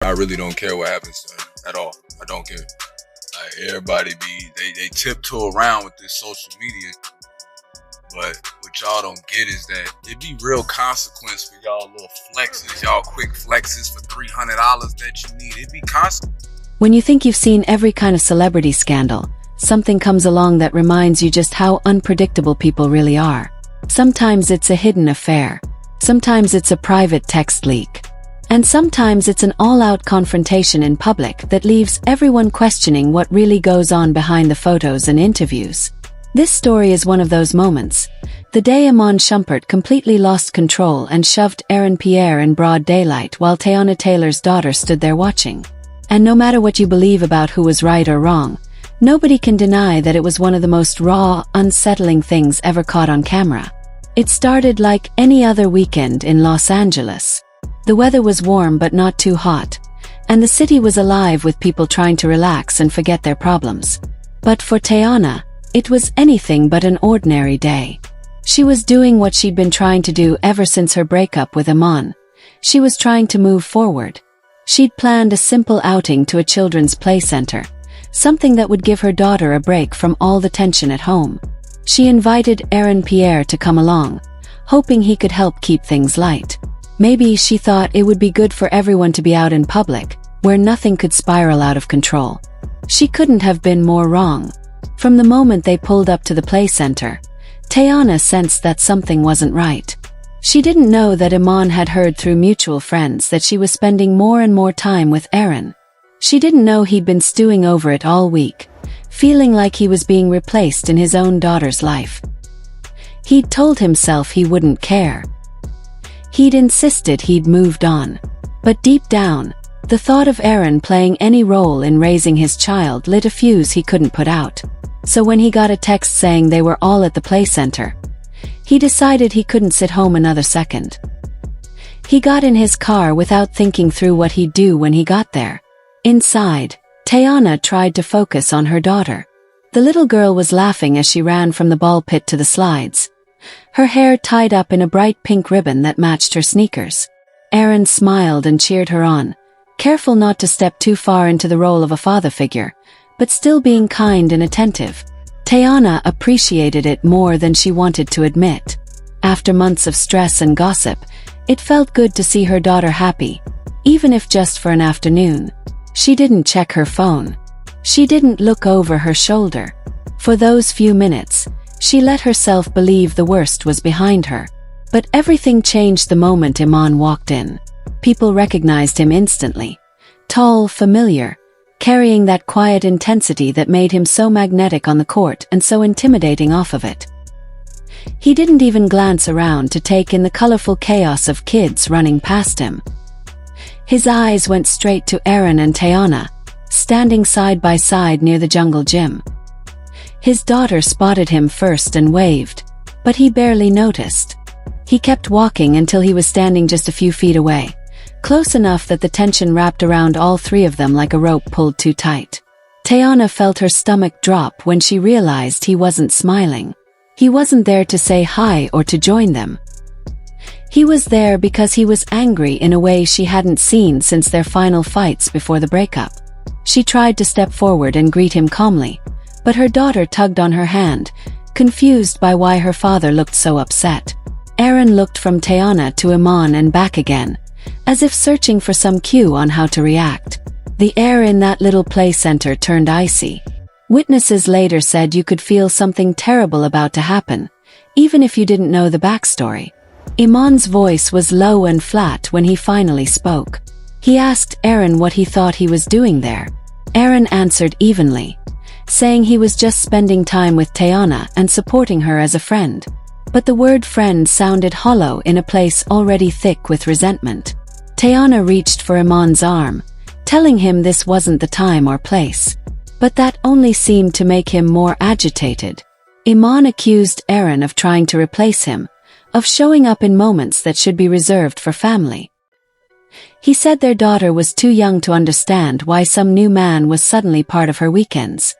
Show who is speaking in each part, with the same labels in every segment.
Speaker 1: I really don't care what happens to her at all. I don't care. Like everybody they tiptoe around with this social media, but what y'all don't get is that it be real consequence for y'all little flexes, y'all quick flexes for $300 that you need. It be consequence.
Speaker 2: When you think you've seen every kind of celebrity scandal, something comes along that reminds you just how unpredictable people really are. Sometimes it's a hidden affair. Sometimes it's a private text leak. And sometimes it's an all-out confrontation in public that leaves everyone questioning what really goes on behind the photos and interviews. This story is one of those moments. The day IMAN Shumpert completely lost control and shoved Aaron Pierre in broad daylight while TEYANA Taylor's daughter stood there watching. And no matter what you believe about who was right or wrong, nobody can deny that it was one of the most raw, unsettling things ever caught on camera. It started like any other weekend in Los Angeles. The weather was warm but not too hot, and the city was alive with people trying to relax and forget their problems. But for TEYANA, it was anything but an ordinary day. She was doing what she'd been trying to do ever since her breakup with IMAN. She was trying to move forward. She'd planned a simple outing to a children's play center, something that would give her daughter a break from all the tension at home. She invited Aaron Pierre to come along, hoping he could help keep things light. Maybe she thought it would be good for everyone to be out in public, where nothing could spiral out of control. She couldn't have been more wrong. From the moment they pulled up to the play center, TEYANA sensed that something wasn't right. She didn't know that IMAN had heard through mutual friends that she was spending more and more time with Aaron. She didn't know he'd been stewing over it all week, feeling like he was being replaced in his own daughter's life. He'd told himself he wouldn't care. He'd insisted he'd moved on. But deep down, the thought of Aaron playing any role in raising his child lit a fuse he couldn't put out. So when he got a text saying they were all at the play center, he decided he couldn't sit home another second. He got in his car without thinking through what he'd do when he got there. Inside, TEYANA tried to focus on her daughter. The little girl was laughing as she ran from the ball pit to the slides, her hair tied up in a bright pink ribbon that matched her sneakers. Aaron smiled and cheered her on, careful not to step too far into the role of a father figure, but still being kind and attentive. TEYANA appreciated it more than she wanted to admit. After months of stress and gossip, it felt good to see her daughter happy, even if just for an afternoon. She didn't check her phone. She didn't look over her shoulder. For those few minutes, she let herself believe the worst was behind her. But everything changed the moment IMAN walked in. People recognized him instantly. Tall, familiar, carrying that quiet intensity that made him so magnetic on the court and so intimidating off of it. He didn't even glance around to take in the colorful chaos of kids running past him. His eyes went straight to Aaron and TEYANA, standing side by side near the jungle gym. His daughter spotted him first and waved, but he barely noticed. He kept walking until he was standing just a few feet away, close enough that the tension wrapped around all three of them like a rope pulled too tight. TEYANA felt her stomach drop when she realized he wasn't smiling. He wasn't there to say hi or to join them. He was there because he was angry in a way she hadn't seen since their final fights before the breakup. She tried to step forward and greet him calmly, but her daughter tugged on her hand, confused by why her father looked so upset. Aaron looked from TEYANA to IMAN and back again, as if searching for some cue on how to react. The air in that little play center turned icy. Witnesses later said you could feel something terrible about to happen, even if you didn't know the backstory. IMAN's voice was low and flat when he finally spoke. He asked Aaron what he thought he was doing there. Aaron answered evenly, saying he was just spending time with TEYANA and supporting her as a friend. But the word friend sounded hollow in a place already thick with resentment. TEYANA reached for IMAN's arm, telling him this wasn't the time or place. But that only seemed to make him more agitated. IMAN accused Aaron of trying to replace him, of showing up in moments that should be reserved for family. He said their daughter was too young to understand why some new man was suddenly part of her weekends.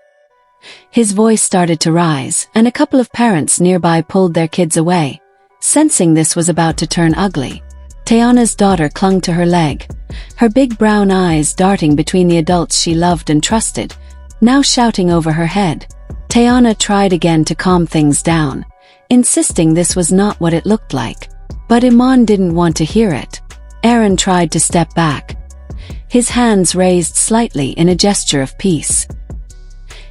Speaker 2: His voice started to rise, and a couple of parents nearby pulled their kids away, sensing this was about to turn ugly. TEYANA'S daughter clung to her leg, her big brown eyes darting between the adults she loved and trusted, now shouting over her head. TEYANA tried again to calm things down, insisting this was not what it looked like. But IMAN didn't want to hear it. Aaron tried to step back, his hands raised slightly in a gesture of peace.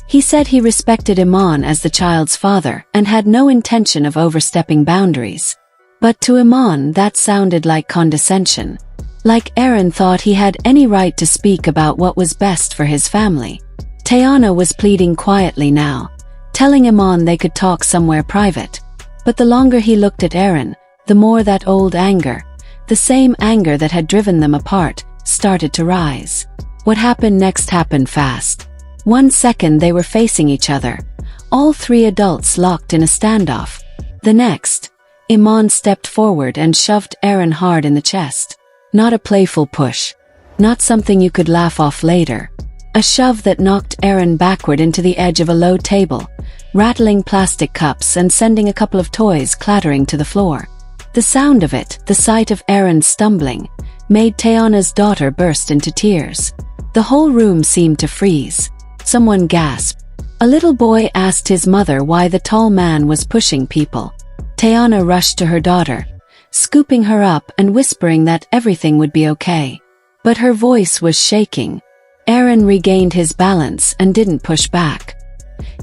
Speaker 2: He said he respected IMAN as the child's father and had no intention of overstepping boundaries. But to IMAN that sounded like condescension. Like Aaron thought he had any right to speak about what was best for his family. TEYANA was pleading quietly now, telling IMAN they could talk somewhere private. But the longer he looked at Aaron, the more that old anger, the same anger that had driven them apart, started to rise. What happened next happened fast. 1 second they were facing each other, all three adults locked in a standoff. The next, IMAN stepped forward and shoved Aaron hard in the chest. Not a playful push. Not something you could laugh off later. A shove that knocked Aaron backward into the edge of a low table, rattling plastic cups and sending a couple of toys clattering to the floor. The sound of it, the sight of Aaron stumbling, made TEYANA'S daughter burst into tears. The whole room seemed to freeze. Someone gasped. A little boy asked his mother why the tall man was pushing people. TEYANA rushed to her daughter, scooping her up and whispering that everything would be okay. But her voice was shaking. Aaron regained his balance and didn't push back.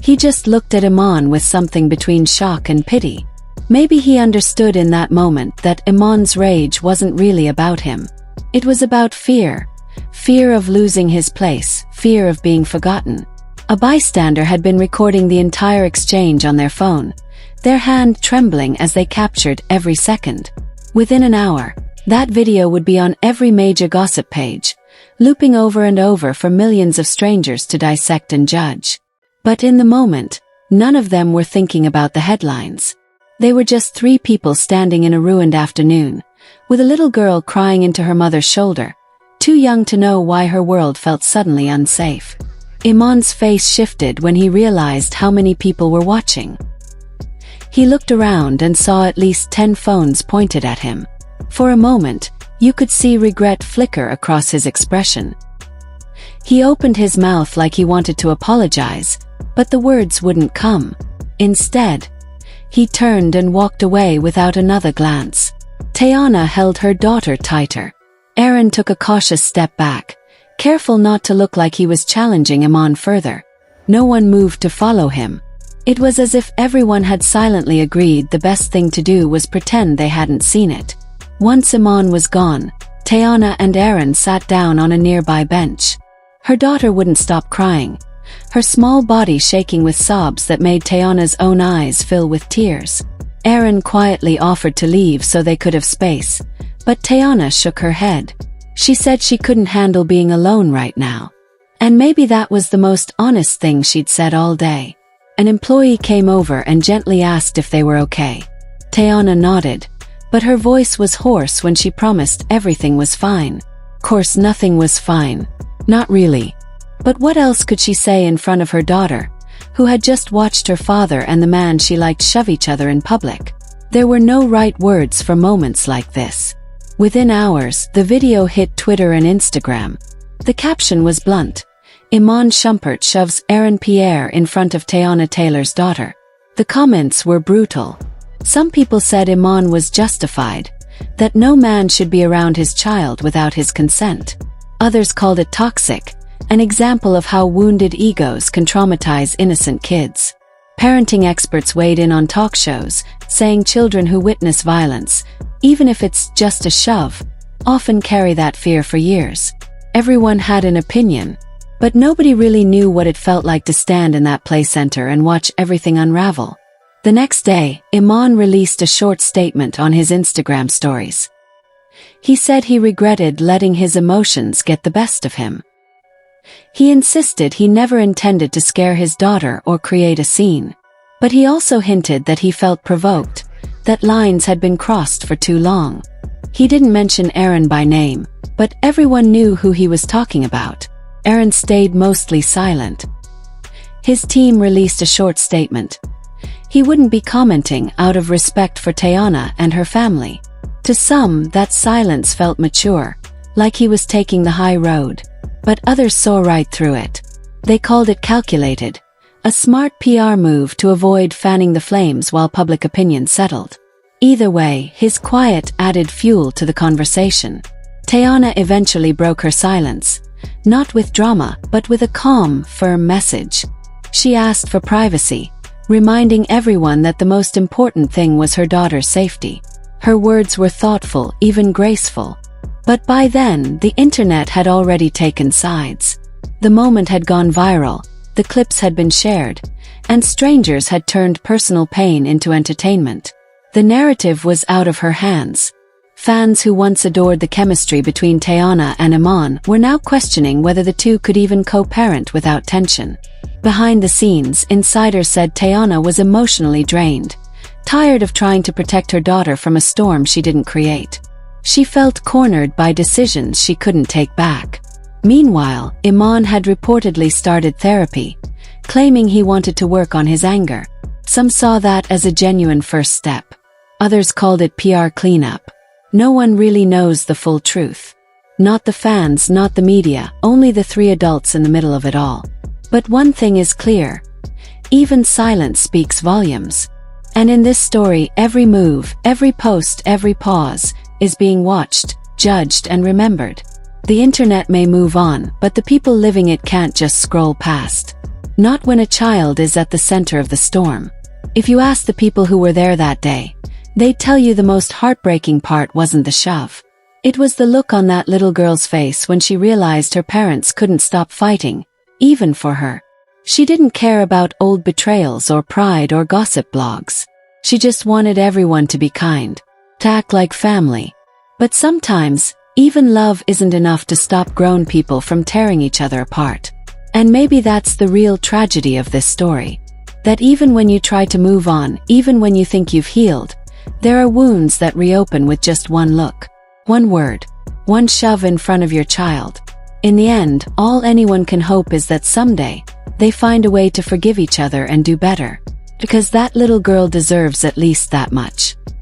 Speaker 2: He just looked at IMAN with something between shock and pity. Maybe he understood in that moment that IMAN's rage wasn't really about him. It was about fear. Fear of losing his place, fear of being forgotten. A bystander had been recording the entire exchange on their phone, their hand trembling as they captured every second. Within an hour, that video would be on every major gossip page, looping over and over for millions of strangers to dissect and judge. But in the moment, none of them were thinking about the headlines. They were just three people standing in a ruined afternoon, with a little girl crying into her mother's shoulder, too young to know why her world felt suddenly unsafe. IMAN's face shifted when he realized how many people were watching. He looked around and saw at least 10 phones pointed at him. For a moment, you could see regret flicker across his expression. He opened his mouth like he wanted to apologize, but the words wouldn't come. Instead, he turned and walked away without another glance. TEYANA held her daughter tighter. Aaron took a cautious step back, careful not to look like he was challenging IMAN further. No one moved to follow him. It was as if everyone had silently agreed the best thing to do was pretend they hadn't seen it. Once IMAN was gone, TEYANA and Aaron sat down on a nearby bench. Her daughter wouldn't stop crying, her small body shaking with sobs that made TEYANA'S own eyes fill with tears. Aaron quietly offered to leave so they could have space, but TEYANA shook her head. She said she couldn't handle being alone right now. And maybe that was the most honest thing she'd said all day. An employee came over and gently asked if they were okay. TEYANA nodded, but her voice was hoarse when she promised everything was fine. Of course nothing was fine. Not really. But what else could she say in front of her daughter, who had just watched her father and the man she liked shove each other in public? There were no right words for moments like this. Within hours, the video hit Twitter and Instagram. The caption was blunt. IMAN Shumpert shoves Aaron Pierre in front of TEYANA Taylor's daughter. The comments were brutal. Some people said IMAN was justified, that no man should be around his child without his consent. Others called it toxic, an example of how wounded egos can traumatize innocent kids. Parenting experts weighed in on talk shows, saying children who witness violence, even if it's just a shove, often carry that fear for years. Everyone had an opinion, but nobody really knew what it felt like to stand in that play center and watch everything unravel. The next day, IMAN released a short statement on his Instagram stories. He said he regretted letting his emotions get the best of him. He insisted he never intended to scare his daughter or create a scene. But he also hinted that he felt provoked, that lines had been crossed for too long. He didn't mention Aaron by name, but everyone knew who he was talking about. Aaron stayed mostly silent. His team released a short statement. He wouldn't be commenting out of respect for TEYANA and her family. To some, that silence felt mature, like he was taking the high road. But others saw right through it. They called it calculated, a smart PR move to avoid fanning the flames while public opinion settled. Either way, his quiet added fuel to the conversation. TEYANA eventually broke her silence, not with drama, but with a calm, firm message. She asked for privacy, reminding everyone that the most important thing was her daughter's safety. Her words were thoughtful, even graceful. But by then, the internet had already taken sides. The moment had gone viral, the clips had been shared, and strangers had turned personal pain into entertainment. The narrative was out of her hands. Fans who once adored the chemistry between TEYANA and IMAN were now questioning whether the two could even co-parent without tension. Behind the scenes, insiders said TEYANA was emotionally drained, tired of trying to protect her daughter from a storm she didn't create. She felt cornered by decisions she couldn't take back. Meanwhile, IMAN had reportedly started therapy, claiming he wanted to work on his anger. Some saw that as a genuine first step. Others called it PR cleanup. No one really knows the full truth. Not the fans, not the media, only the three adults in the middle of it all. But one thing is clear. Even silence speaks volumes. And in this story, every move, every post, every pause, is being watched, judged, and remembered. The internet may move on, but the people living it can't just scroll past. Not when a child is at the center of the storm. If you ask the people who were there that day, they'd tell you the most heartbreaking part wasn't the shove. It was the look on that little girl's face when she realized her parents couldn't stop fighting, even for her. She didn't care about old betrayals or pride or gossip blogs. She just wanted everyone to be kind, to act like family. But sometimes, even love isn't enough to stop grown people from tearing each other apart. And maybe that's the real tragedy of this story. That even when you try to move on, even when you think you've healed, there are wounds that reopen with just one look, one word, one shove in front of your child. In the end, all anyone can hope is that someday, they find a way to forgive each other and do better. Because that little girl deserves at least that much.